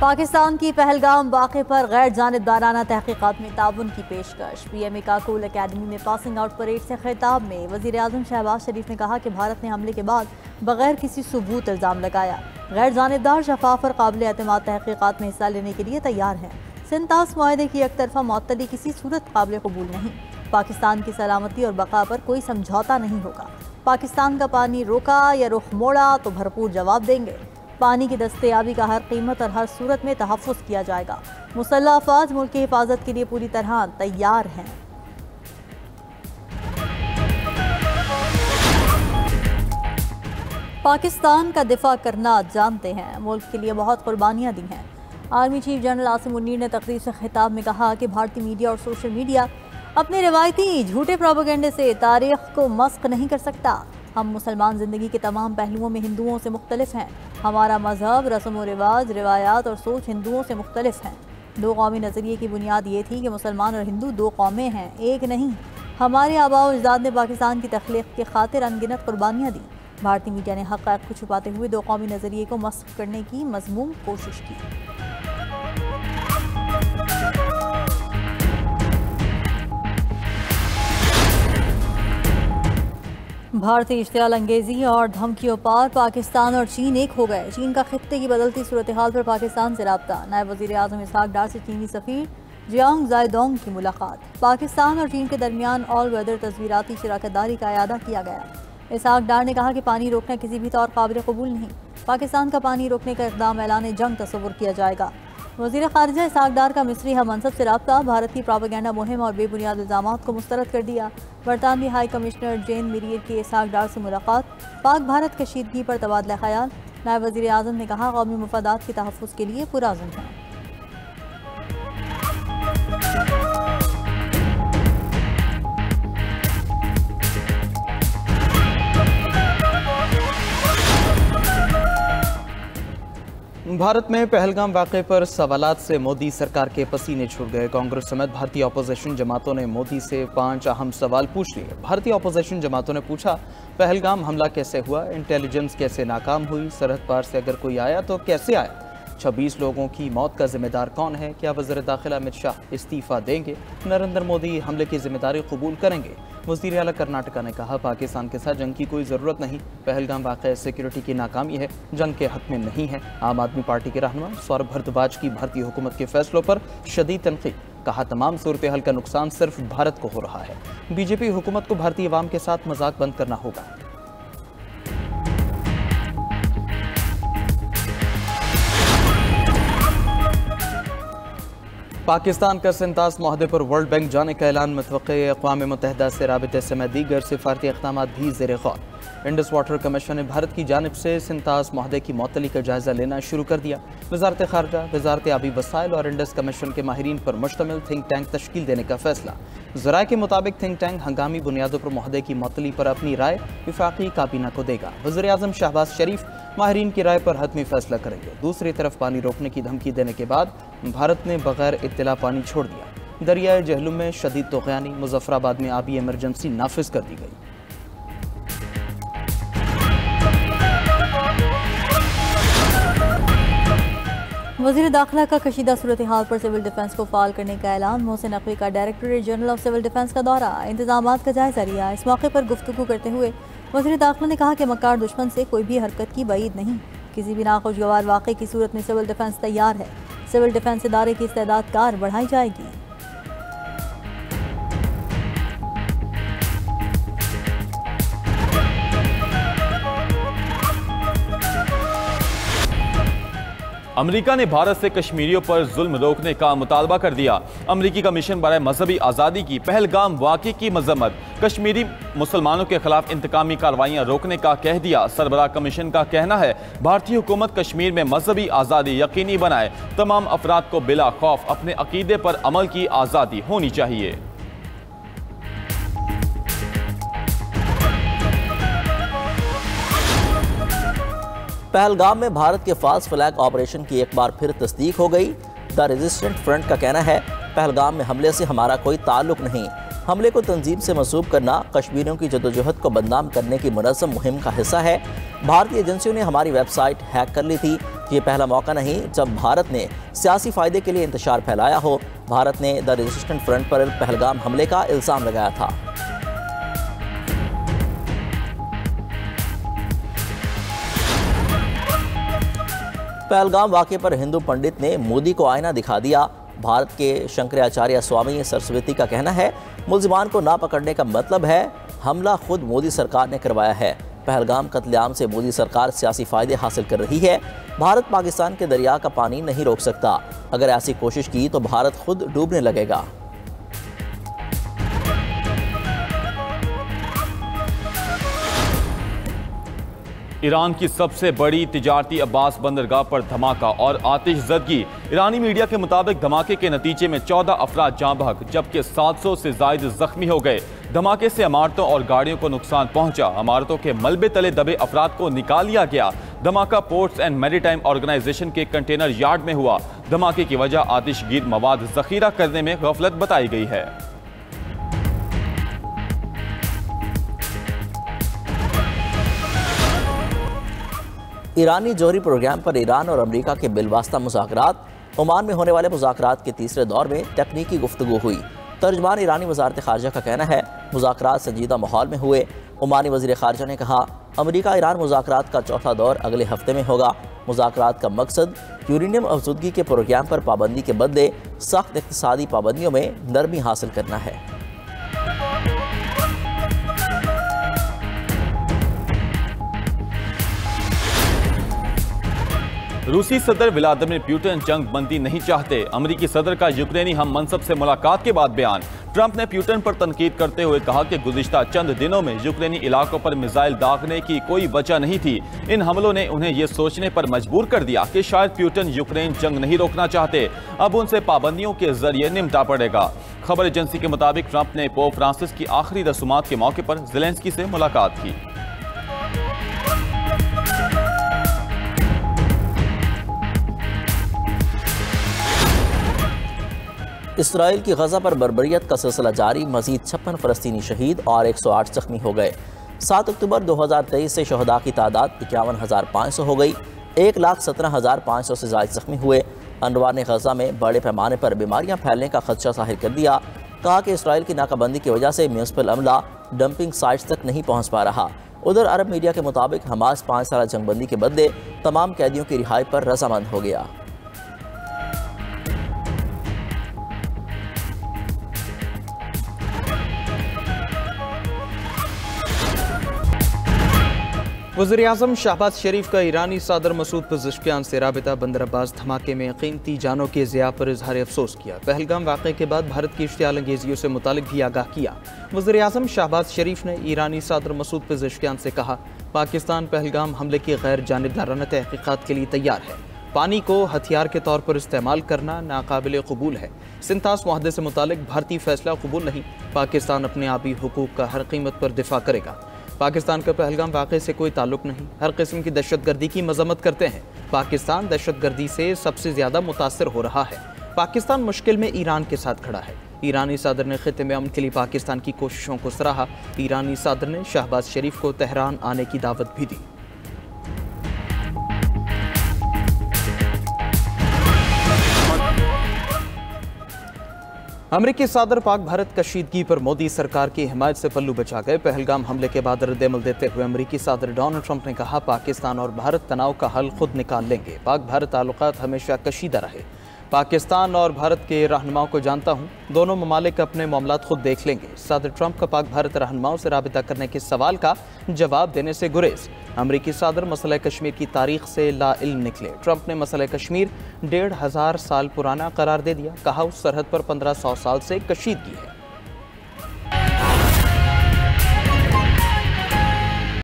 पाकिस्तान की पहलगाम वाक़े पर गैर जानिबदाराना तहकीकात में ताउन की पेशकश। PMA काकुल अकेडमी में पासिंग आउट परेड से खिताब में वज़ीर आज़म शहबाज शरीफ ने कहा कि भारत ने हमले के बाद बगैर किसी सबूत इल्ज़ाम लगाया गैर जानिबदार, शफाफ और काबिल एतमाद तहकीकात में हिस्सा लेने के लिए तैयार हैं। सिंतास मुआहदे की एक तरफा मुअत्तली किसी सूरत काबिल कबूल नहीं। पाकिस्तान की सलामती और बका पर कोई समझौता नहीं होगा। पाकिस्तान का पानी रोका या रुख मोड़ा तो भरपूर जवाब देंगे। पानी की दस्तयाबी का हर कीमत और हर सूरत में तहफ़्फ़ुज़ किया जाएगा। मुसल्लह अफ़वाज मुल्क की हिफाजत के लिए पूरी तरह तैयार हैं। पाकिस्तान का दिफा करना जानते हैं, मुल्क के लिए बहुत कुर्बानियाँ दी हैं। Army chief general Asim Munir ने तकरीर से खिताब में कहा कि भारतीय मीडिया और सोशल मीडिया अपने रिवायती झूठे प्रोपेगेंडे से तारीख़ को मस्ख़ नहीं कर सकता। हम मुसलमान ज़िंदगी के तमाम पहलुओं में हिंदुओं से मुख्तलिफ हैं। हमारा मज़हब, रस्म व रिवाज, रिवायात और सोच हिंदुओं से मुख्तलिफ हैं। दो कौमी नज़रिए की बुनियाद ये थी कि मुसलमान और हिंदू दो कौमें हैं, एक नहीं। हमारे आबा व अजदाद ने पाकिस्तान की तख्लीक़ की खातिर अनगिनत कुर्बानियाँ दी। भारतीय मीडिया ने हक़ाइक़ को छुपाते हुए दो कौमी नज़रिए को मस्ख़ करने की मज़मूम कोशिश की। भारतीय इश्तियाल अंगेजी और धमकियों पर पाकिस्तान और चीन एक हो गए। चीन का खित्ते की बदलती सूरत हाल पर पाकिस्तान से राब्ता। नायब वज़ीर आज़म इसहाक डार से चीनी सफ़ीर जियांग ज़ायडोंग की मुलाकात। पाकिस्तान और चीन के दरमियान ऑल वेदर तस्वीराती शराकतदारी का इयादा किया गया। इसहाक डार ने कहा कि पानी रोकना किसी भी तौर काबिल कबूल नहीं। पाकिस्तान का पानी रोकने का इक़दाम ऐलान जंग तस्वुर किया जाएगा। वज़ीर ख़ारिजा इसहाक डार का मिस्री हम मनसब से राब्ता। भारत की प्रोपेगेंडा मुहिम और बेबुनियाद इल्ज़ामात को मुस्तरद कर दिया। बरतानवी हाई कमिश्नर जेन मिरियर की इसहाक डार से मुलाकात। पाक भारत कशीदगी पर तबादला ख्याल। नायब वज़ीर आज़म ने कहा कौमी मफादात के तहफ़्फ़ुज़ के लिए पुरअज़्म है। भारत में पहलगाम वाक़े पर सवालात से मोदी सरकार के पसीने छूट गए। कांग्रेस समेत भारतीय अपोजिशन जमातों ने मोदी से 5 अहम सवाल पूछ लिए। भारतीय अपोजिशन जमातों ने पूछा, पहलगाम हमला कैसे हुआ, इंटेलिजेंस कैसे नाकाम हुई, सरहद पार से अगर कोई आया तो कैसे आया, 26 लोगों की मौत का जिम्मेदार कौन है, क्या वज़ीर दाखिला अमित शाह इस्तीफ़ा देंगे, नरेंद्र मोदी हमले की जिम्मेदारी कबूल करेंगे। वज़ीर आला कर्नाटका ने कहा, पाकिस्तान के साथ जंग की कोई ज़रूरत नहीं, पहलगाम वाक़या सिक्योरिटी की नाकामी है, जंग के हक़ में नहीं है। आम आदमी पार्टी के रहनुमा सौरभ भारद्वाज की भारतीय हुकूमत के फैसलों पर शदीद तनक़ीद। कहा, तमाम सूरत हाल का नुकसान सिर्फ भारत को हो रहा है। बीजेपी हुकूमत को भारतीय अवाम के साथ मजाक बंद करना होगा। पाकिस्तान का सिंतास मुआहदे पर वर्ल्ड बैंक जाने का ऐलान मुतवक्के। अक़वाम मुत्तहिदा से राबिते समेत दीगर सिफारती इक़दामात भी ज़ेर गौर। इंडस वाटर कमीशन ने भारत की जानिब से सिंतास मुआहदे की मुअत्तली का जायज़ा लेना शुरू कर दिया। वज़ारत ख़ारजा, वज़ारत आबी वसाइल और इंडस कमीशन के माहिरीन पर मुश्तमिल थिंक टैंक तश्कील देने का फैसला। ज़राए के मुताबिक थिंक टैंक हंगामी बुनियादों पर मुआहदे की मुअत्तली पर अपनी राय वफ़ाक़ी काबीना को देगा। वज़ीर आज़म शहबाज शरीफ माहिरीन की राय पर हतमी फैसला करेंगे। दूसरी तरफ पानी रोकने की धमकी देने के बाद भारत ने बगैर इत्तला पानी छोड़ दिया। दरियाए जहलुम में शदीद तोग़यानी, मुज़फ़्फ़राबाद में आबी इमरजेंसी नाफिज कर दी गई। वज़ीर दाखिला का कशीदा सूरत हाल पर सिविल डिफेंस को फ़ाल करने का ऐलान। मोहसिन नकवी का directorate general of civil defence का दौरा, इंतजामात का जायज़ा लिया। इस मौके पर गुफ्तगू करते हुए वज़ीर दाखिला ने कहा कि मक्कार दुश्मन से कोई भी हरकत की बईद नहीं। किसी भी नाखुशगवार वाक़े की सूरत में सिविल डिफेंस तैयार है। सिविल डिफेंस इदारे की इस्तेदाद कार बढ़ाई जाएगी। अमेरिका ने भारत से कश्मीरियों पर जुल्म रोकने का मुतालबा कर दिया। अमेरिकी कमीशन बराए मजहबी आज़ादी की पहलगाम वाक़े की मजम्मत। कश्मीरी मुसलमानों के खिलाफ इंतकामी कार्रवाइयाँ रोकने का कह दिया। सरबराह कमीशन का कहना है, भारतीय हुकूमत कश्मीर में मजहबी आज़ादी यकीनी बनाए। तमाम अफराद को बिला खौफ अपने अकीदे पर अमल की आज़ादी होनी चाहिए। पहलगाम में भारत के फास्ट फ्लैग ऑपरेशन की एक बार फिर तस्दीक हो गई। द रेजिस्टेंट फ्रंट का कहना है, पहलगाम में हमले से हमारा कोई ताल्लुक नहीं। हमले को तंजीम से मंसूब करना कश्मीरियों की जदोजहद को बदनाम करने की मुनज़्ज़म मुहिम का हिस्सा है। भारतीय एजेंसियों ने हमारी वेबसाइट हैक कर ली थी। ये पहला मौका नहीं जब भारत ने सियासी फायदे के लिए इंतशार फैलाया हो। भारत ने द रेजिस्टेंट फ्रंट पर पहलगाम हमले का इल्जाम लगाया था। पहलगाम वाक़े पर हिंदू पंडित ने मोदी को आईना दिखा दिया। भारत के शंकराचार्य स्वामी सरस्वती का कहना है, मुल्जिमान को ना पकड़ने का मतलब है हमला खुद मोदी सरकार ने करवाया है। पहलगाम कत्लेआम से मोदी सरकार सियासी फायदे हासिल कर रही है। भारत पाकिस्तान के दरिया का पानी नहीं रोक सकता। अगर ऐसी कोशिश की तो भारत खुद डूबने लगेगा। ईरान की सबसे बड़ी तिजारती अब्बास बंदरगाह पर धमाका और आतिशज़दगी। ईरानी मीडिया के मुताबिक धमाके के नतीजे में 14 अफराद जाँ बहक जबकि 700 से ज़ायद जख्मी हो गए। धमाके से इमारतों और गाड़ियों को नुकसान पहुंचा। इमारतों के मलबे तले दबे अफराद को निकाल लिया गया। धमाका पोर्ट्स एंड मैरीटाइम ऑर्गेनाइजेशन के कंटेनर यार्ड में हुआ। धमाके की वजह आतिशगीर मवाद जखीरा करने में गफलत बताई गई है। ईरानी जौहरी प्रोग्राम पर ईरान और अमेरिका के बिलवास्ता मुज़ाकरात। ओमान में होने वाले मुज़ाकरात के तीसरे दौर में तकनीकी गुफ्तगू हुई। तर्जमान ईरानी वज़ारत ख़ारजा का कहना है, मुज़ाकरात संजीदा माहौल में हुए। ओमानी वज़ीर ख़ारजा ने कहा, अमेरिका ईरान मुज़ाकरात का चौथा दौर अगले हफ्ते में होगा। मुज़ाकरात का मकसद यूरेनियम अफज़ुदगी के प्रोग्राम पर पाबंदी के बदले सख्त इक़्तिसादी पाबंदियों में नरमी हासिल करना है। रूसी सदर व्लादिमीर पुतिन जंग बंदी नहीं चाहते। अमेरिकी सदर का यूक्रेनी हम मनसब से मुलाकात के बाद बयान। ट्रंप ने पुतिन पर तनकीद करते हुए कहा कि गुज़िश्ता चंद दिनों में यूक्रेनी इलाकों पर मिसाइल दागने की कोई वजह नहीं थी। इन हमलों ने उन्हें यह सोचने पर मजबूर कर दिया कि शायद पुतिन यूक्रेन जंग नहीं रोकना चाहते। अब उनसे पाबंदियों के जरिए निमटा पड़ेगा। खबर एजेंसी के मुताबिक ट्रंप ने पोप फ्रांसिस की आखिरी रसूमात के मौके पर ज़ेलेंस्की से मुलाकात की। इसराइल की गजा पर बर्बरियत का सिलसिला जारी। मजीद 56 फ़लस्तीनी शहीद और 108 जख्मी हो गए। 7 अक्टूबर 2023 से शहदा की तादाद 51,500 हो गई। 1,17,500 से ज़ायद जख्मी हुए। अनवा ने गजा में बड़े पैमाने पर बीमारियां फैलने का खदशा जाहिर कर दिया। कहा कि इसराइल की नाकाबंदी की वजह से म्यूनसिपल अमला डंपिंग साइट्स तक नहीं पहुँच पा रहा। उधर अरब मीडिया के मुताबिक हमास 5 साल जंगबंदी के बदले तमाम कैदियों की रिहाई पर रजामंद हो गया। वज़ीर-ए-आज़म शहबाज शरीफ का ईरानी सदर मसूद पेज़ेश्कियान से राबिता। बंदर अब्बास धमाके में कीमती जानों के ज़िया पर इजहार अफसोस किया। पहलगाम वाक़े के बाद भारत की इश्तियाल अंगेजियों से मुतालिक भी आगाह किया। वज़ीर-ए-आज़म शहबाज शरीफ ने ईरानी सदर मसूद पेज़ेश्कियान से कहा, पाकिस्तान पहलगाम हमले की गैर जानिबदाराना तहक़ीक़ात के लिए तैयार है। पानी को हथियार के तौर पर इस्तेमाल करना नाकाबिल कबूल है। सिंतास मुआहदे से मुतालिक भारतीय फैसला कबूल नहीं। पाकिस्तान अपने आबी हुकूक का हर कीमत पर दिफा करेगा। पाकिस्तान का पहलगाम वाक़े से कोई ताल्लुक नहीं। हर किस्म की दहशतगर्दी की मजम्मत करते हैं। पाकिस्तान दहशतगर्दी से सबसे ज़्यादा मुतासर हो रहा है। पाकिस्तान मुश्किल में ईरान के साथ खड़ा है। ईरानी सदर ने खित्ते में अमन के लिए पाकिस्तान की कोशिशों को सराहा। ईरानी सदर ने शहबाज शरीफ को तेहरान आने की दावत भी दी। अमेरिकी सदर पाक भारत कशीदगी पर मोदी सरकार की हिमायत से पल्लू बचा गए। पहलगाम हमले के बाद रद्द-ए-अमल देते हुए अमेरिकी सदर डोनाल्ड ट्रंप ने कहा, पाकिस्तान और भारत तनाव का हल खुद निकाल लेंगे। पाक भारत ताल्लुकात हमेशा कशीदा रहे। पाकिस्तान और भारत के रहनुमाओं को जानता हूँ, दोनों ममालिक अपने मामलात खुद देख लेंगे। सदर ट्रंप का पाक भारत रहनुमाओं से राबिता करने के सवाल का जवाब देने से गुरेज। अमेरिकी सदर मसला कश्मीर की तारीख से लाइल्म निकले। ट्रंप ने मसला कश्मीर 1500 साल पुराना करार दे दिया। कहा, उस सरहद पर 1500 साल से कशीदगी है।